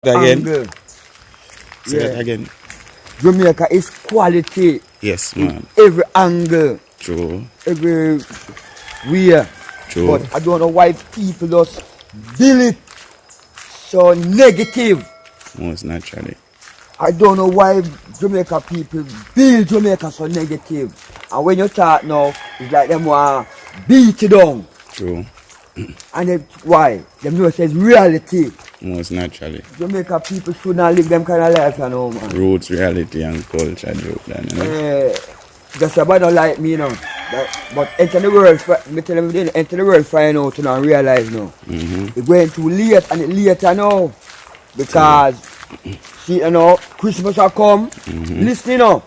Again, angle. say that Yeah. again. Jamaica is quality Yes, in man. every angle, True, every way. true. But I don't know why people just build it so negative. Most naturally. I don't know why Jamaica people build Jamaica so negative. And when you talk now, it's like them want beat you down. True, And then why? Them know says reality. most naturally. Jamaica people should not live them kind of life, you know, man. Roots, reality, and culture joke, then, you know. Just about don't like me, you know. But enter the world, me tell them, enter the world find out you know, and realize now. It's going too late and it's later now. Because, see, you know, Christmas will come. Listen, you know.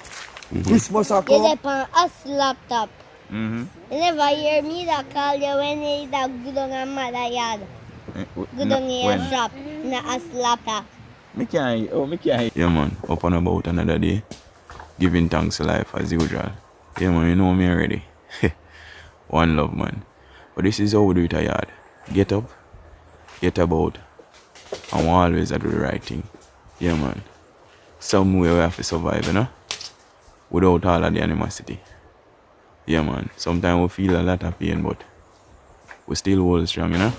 Christmas will You come. dep on us laptop. You never hear me that call you when you that good on a mother yard. Good on your shop. Na us laptop. Me can't. Yeah, man. Up and about another day. Giving thanks to life as usual. Yeah, man, you know me already. One love, man. But this is how we do it, yard. Get up, get about, and we always do the right thing. Yeah, man. Somewhere we have to survive, you know? Without all of the animosity. Yeah, man. Sometimes we feel a lot of pain, but we still hold strong, you know?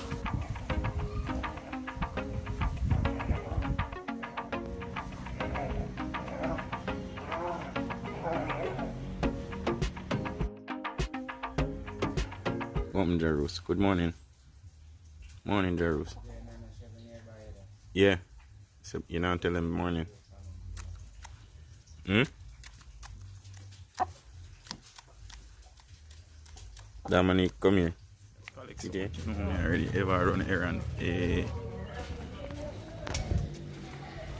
Welcome, Jerus. Good morning. Morning, Jerus. Yeah. So you not tell them morning. Dominic, come here. Alex, okay. Already ever run errand. Yeah,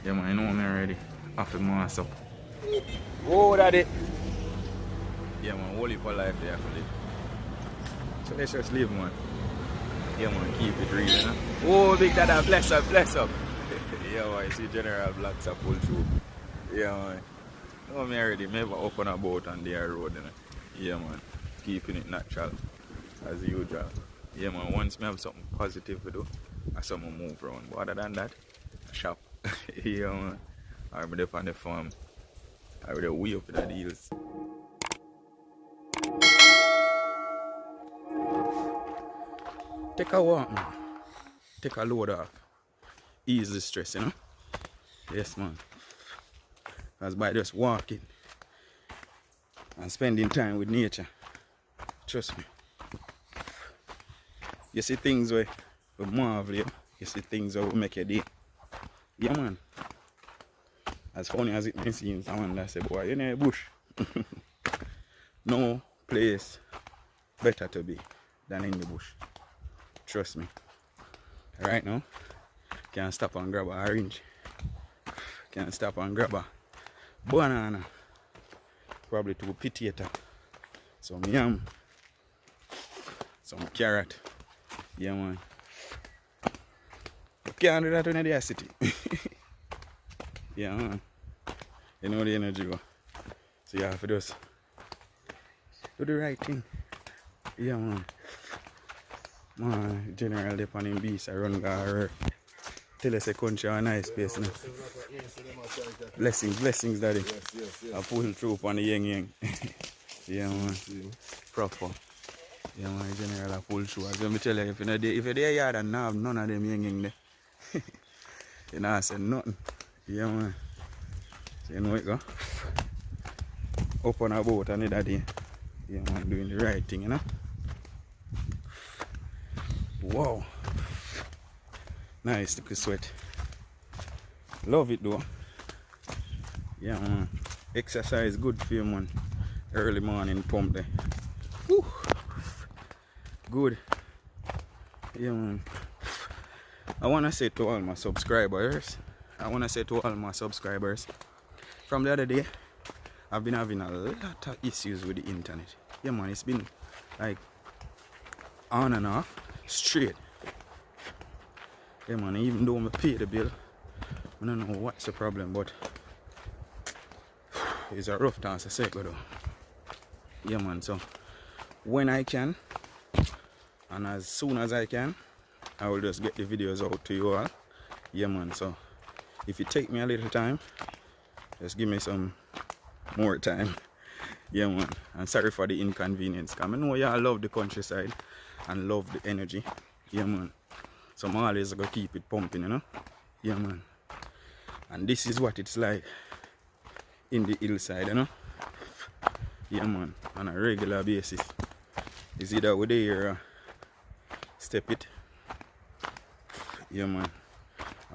man, you know me already. Off the mass up. Oh, daddy. Yeah, man, whole heap of life there for live. So let's just live, man. Yeah, man, keep it real, you know? Oh, big dada, bless up, bless up. Yeah, man, see General Blacks are pull through. Yeah, man. No, me already never open a boat on the road, you know? Yeah, man, keeping it natural, as usual. Yeah, man, once me have something positive to do, I something move around. But other than that, I shop. Yeah, man. I'm there on the farm. I'm there way up in the deals. Take a walk, man. Take a load off. Ease the stress, you know? Yes, man. As by just walking and spending time with nature. Trust me. You see things where we marvel, you see things where we make your day. Yeah, man. As funny as it may seem, someone that say, boy, you know, bush. No place better to be than in the bush. Trust me. Right now, can't stop and grab a orange. Can't stop and grab a banana. Probably two potato. Some yam. Some carrot. Yeah, man. You can't do that in the city. Yeah, man. You know the energy go. So you have to just do the right thing. Yeah, man. Man, General dep on him beast, I run gar. Tell us a country a nice place now. Blessings, daddy. Yes. I pull through on the yang. Yeah, man. Proper. Yeah, man, General I pull through. As me tell you, if you're there yard and have none of them yang there, you know I say nothing. Yeah, man. So you know it go. Up on a boat another day. Yeah, man, doing the right thing, you know. Wow. Nice little sweat. Love it though. Yeah, man. Exercise good for you, man. Early morning pump there. Woo. Good. Yeah, man. I want to say to all my subscribers, from the other day, I've been having a lot of issues with the internet. Yeah, man, it's been like on and off, straight. Yeah, man, even though I pay the bill, I don't know what's the problem, but it's a rough task to say, though. Yeah, man, so when I can, and as soon as I can, I will just get the videos out to you all. Yeah, man, so if it take me a little time, just give me some more time. Yeah, man. And sorry for the inconvenience. Cause I know y'all love the countryside and love the energy. Yeah, man. So I'm always gonna keep it pumping, you know. Yeah, man. And this is what it's like in the hillside, you know. Yeah, man. On a regular basis. Is either with the or step it. Yeah, man.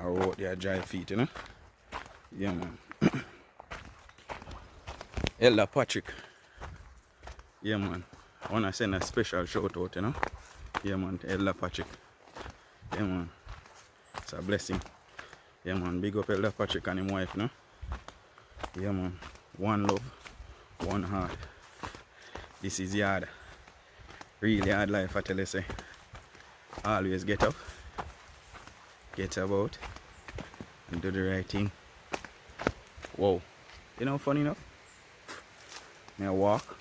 Or out there dry feet, you know. Yeah, man. Elder Patrick. Yeah, man. I want to send a special shout out, you know. Yeah, man, to Elder Patrick. Yeah, man. It's a blessing. Yeah, man. Big up Elder Patrick and his wife, you know. Yeah, man. One love, one heart. This is hard. Really hard life, I tell you, say. Always get up, get about, and do the right thing. Whoa. You know, funny enough? I walk,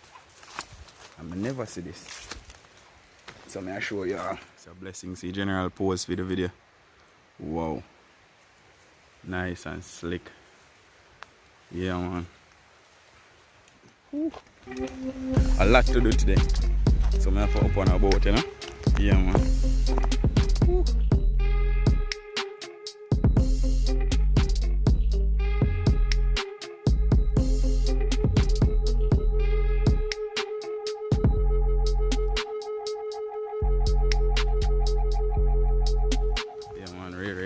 and I never see this. So I show you. It's a blessing. See general pose for the video. Wow. Nice and slick. Yeah, man. Woo. A lot to do today. So I have to up on a boat, you know? Yeah, man. Woo.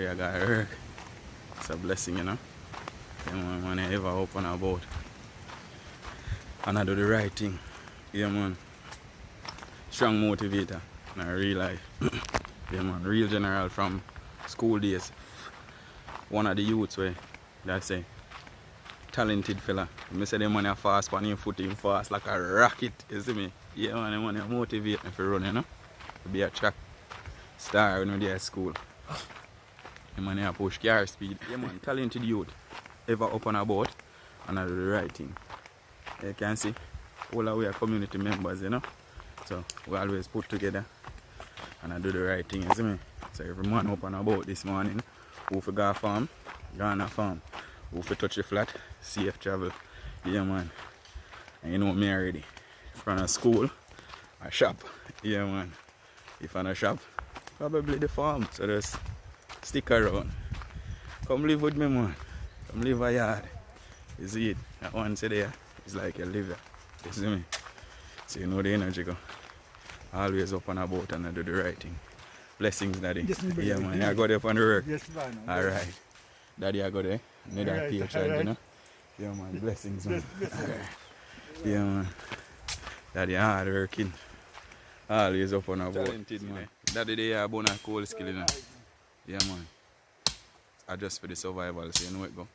I got hurt. It's a blessing, you know. Yeah, man, when I ever open a boat and I do the right thing. Yeah, man. Strong motivator in real life. Yeah, man. Real general from school days. One of the youths where that's a talented fella. I say the man are fast, on him foot him fast like a rocket. You see me? Yeah, man, the man motivate me for run, you know. To be a track star when they're at school. The man here push car speed. Yeah, man, talented youth. Ever up on a boat and I do the right thing. You can see all our community members, you know. So we always put together and I do the right thing, you see me? So every man up on a boat this morning, who for go farm, go on a farm. Who for touch the flat, safe travel. Yeah, man. And you know me already. From a school, a shop. Yeah, man. If I'm a shop, probably the farm. So just stick around. Come live with me, man. Come live a yard. You see it? That one say there, it's like a liver. You see me? So you know the energy go. Always up on a boat and I do the right thing. Blessings, Daddy. Yes, yeah, man. I got up on the work. Yes, man. Alright. Daddy, I got there. Another right, PH, you know? Yeah, man. Blessings, man. Alright. Yeah, man. Daddy, hard working. Always up on a boat. Talented, man. Daddy, they are born a cold skill, you know? Yeah, man. I just for the survival, so you know it go.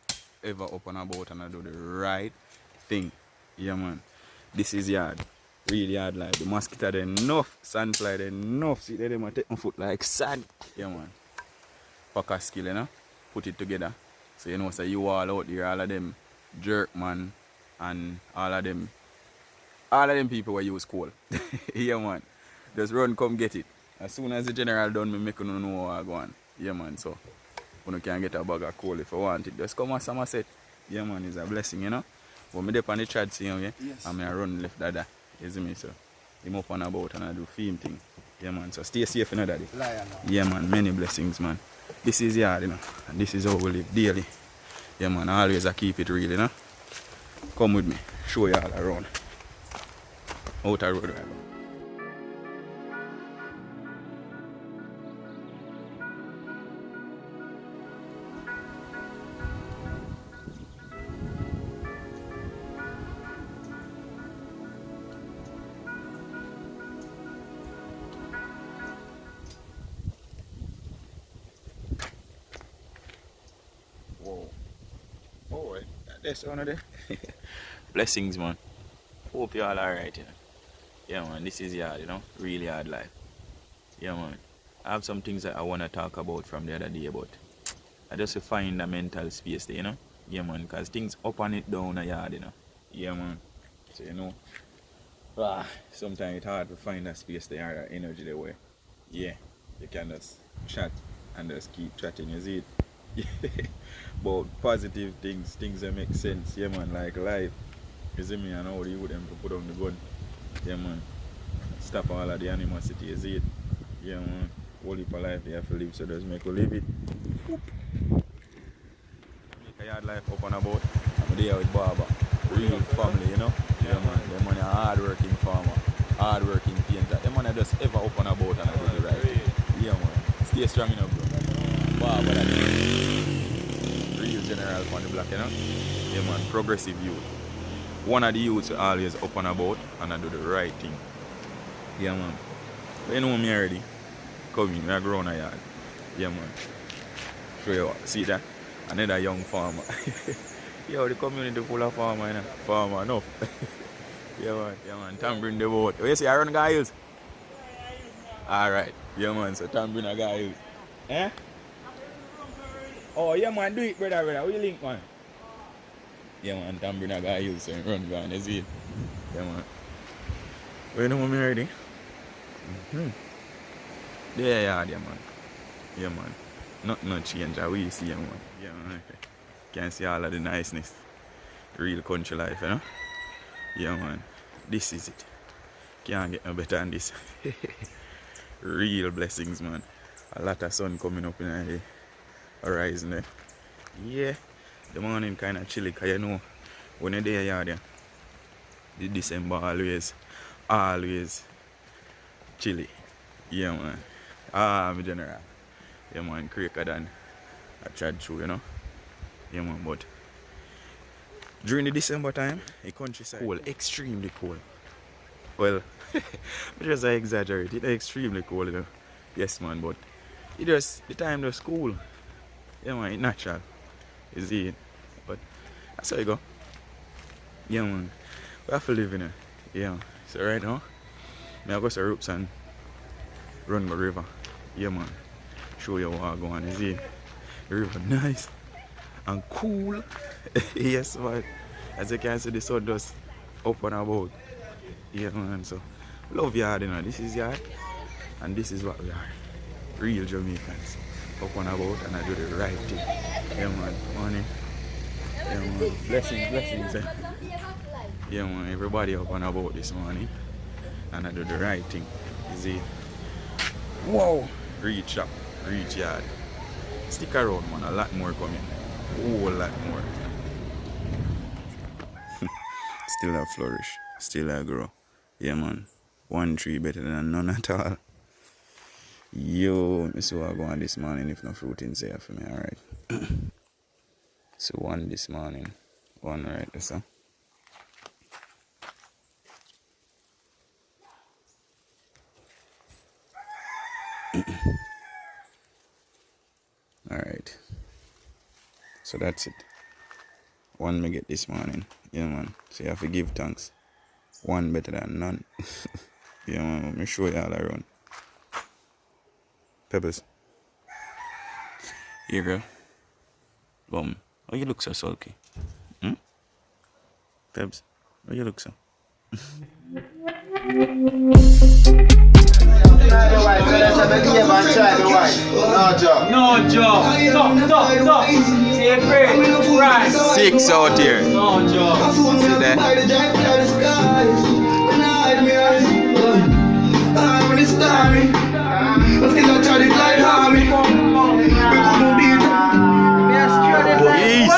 Ever up on a boat and I do the right thing. Yeah, man. This is yard. Really hard like the mosquito they enough, sandfly they enough. See they might take my foot like sand. Yeah, man. Pack a skill, you know. Put it together. So you know, so you all out there, all of them jerk man and all of them people where use coal. Yeah, man. Just run, come get it. As soon as the general done, me make you know how I go on. Yeah, man. So you can get a bag of coal if you want it. Just come as I said. Yeah, man, it's a blessing, you know. But me dip on the chat, see, okay? Yes. And I run left dada. You see me, so I'm up on a boat and I do film thing. Yeah, man. So stay safe, you know, Daddy. Yeah, man. Many blessings, man. This is yard, you know. And this is how we live daily. Yeah, man. Always I keep it real, you know. Come with me. Show you all around. Outer road, right? That's one of the blessings, man. Hope you all alright, you know. Yeah, man, this is hard, you know. Really hard life. Yeah, man. I have some things that I want to talk about from the other day, but I just find a mental space there, you know. Yeah, man, because things up and it down a yard, you know. Yeah, man. So, you know, sometimes it's hard to find a space there, that energy there where, yeah, you can just chat and just keep chatting, you see it. But positive things that make sense, yeah man, like life. You see me and how you would them to put on the gun. Yeah man. Stop all of the animosity, you see it? Yeah man. Whole heap of life you have to live, so just make you live it. Make a yard life up and about. I'm there with Baba. Real family, you know? Yeah man. Them man a hard working farmer, hard working painter. Them man are just ever up and about and I do the right thing. Yeah man. Stay strong enough bro. Baba that real general on the block, you know? Yeah man, progressive youth. One of the youths always up and about and I do the right thing. Yeah man. But you know me already. Come in, I grow on a yard. Yeah man. So you see that? Another young farmer. Yo, the community full of farmer, you know? Farmer enough. Yeah man, Tom bring the boat. Oh, you see I run guys? Alright, yeah man, so Tom bring a guy. Eh? Oh yeah man, do it brother. What you link man? Yeah man, Tom bring a guy use so run gone, you see it? Yeah man. Well, you know me already? Yeah man. Yeah man. Nothing no change, how we see man. Yeah man. Can see all of the niceness. Real country life, you know? Yeah man. This is it. Can't get no better than this. Real blessings man. A lot of sun coming up in the horizon there. Yeah. The morning kinda chilly, cause you know when you're there yeah, the December always chilly. Yeah man. My general. Yeah man, quicker than I tried to, you know. Yeah man, but during the December time, the countryside cold, extremely cold. Well, just I exaggerate, it's extremely cold, you know. Yes man, but it just the time was cool. Yeah man, it's natural. You see it. But that's how you go. Yeah man. We have to live in it. Yeah. So right now, I go to ropes and run the river. Yeah man. Show you what I go on. You see it? The river nice and cool. Yes man. As you can see the sun just up and about. Yeah man, so love yard, you know. This is yard and this is what we are. Real Jamaicans. Up and about and I do the right thing. Yeah man, morning. Yeah man, blessings. Yeah man, everybody up and about this morning. And I do the right thing. You see? Wow! Reach up, reach yard. Stick around man, a lot more coming. A whole lot more. Still I flourish, still I grow. Yeah man, one tree better than none at all. Yo, me see what I go on this morning if no fruit in there for me, alright. So one this morning, one right there, so. Alright. So that's it. One me get this morning. Yeah man. So you have to give thanks. One better than none. Yeah man, let me show you all around. Pebbles. Here girl. Boom. Oh you look so sulky. Pebbles. Oh you look so. No job. Stop. Take break. Right. 6 out here. No job. See that? Peace.